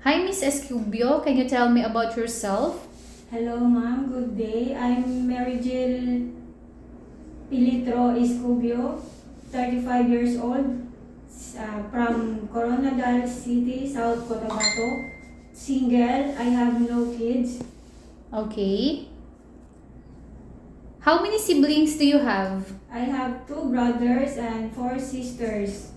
Hi, Miss Escubio. Can you tell me about yourself? Hello, ma'am. Good day. I'm Mary Jill Pilitro Escubio, 35 years old, from Coronadal City, South Cotabato. Single. I have no kids. Okay. How many siblings do you have? I have 2 brothers and 4 sisters.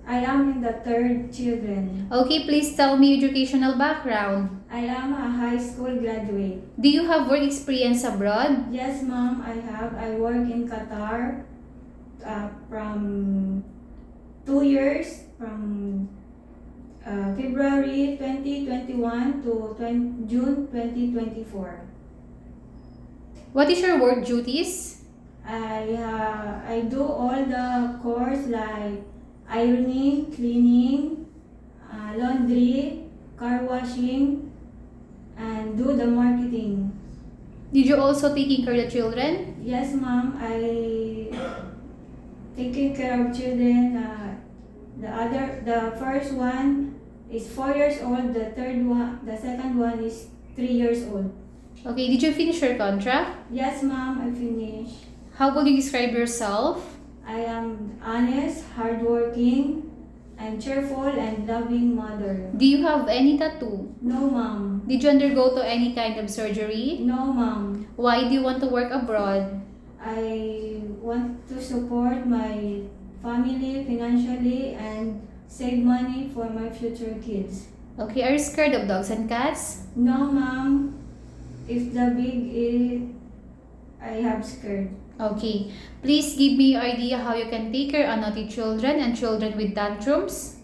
I am in the third children. Okay, please tell me your educational background. I am a high school graduate. Do you have work experience abroad? Yes, ma'am, I have. I work in Qatar from 2 years, from February 2021 to June 2024. What is your work duties? I do all the chores like ironing, cleaning, laundry, car washing, and do the marketing. Did you also taking care of the children? Yes, ma'am. I taking care of children. The first one is 4 years old. The second one is 3 years old. Okay, did you finish your contract? Yes, ma'am. I finished. How would you describe yourself? I am honest, hardworking, and cheerful and loving mother. Do you have any tattoo? No, ma'am. Did you undergo to any kind of surgery? No, ma'am. Why do you want to work abroad? I want to support my family financially and save money for my future kids. Okay, are you scared of dogs and cats? No, ma'am. If the big is, I have scared. Okay, please give me your idea how you can take care of naughty children and children with tantrums.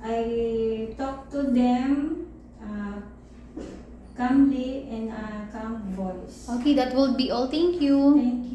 I talk to them calmly in a calm voice. Okay, that will be all. Thank you. Thank you.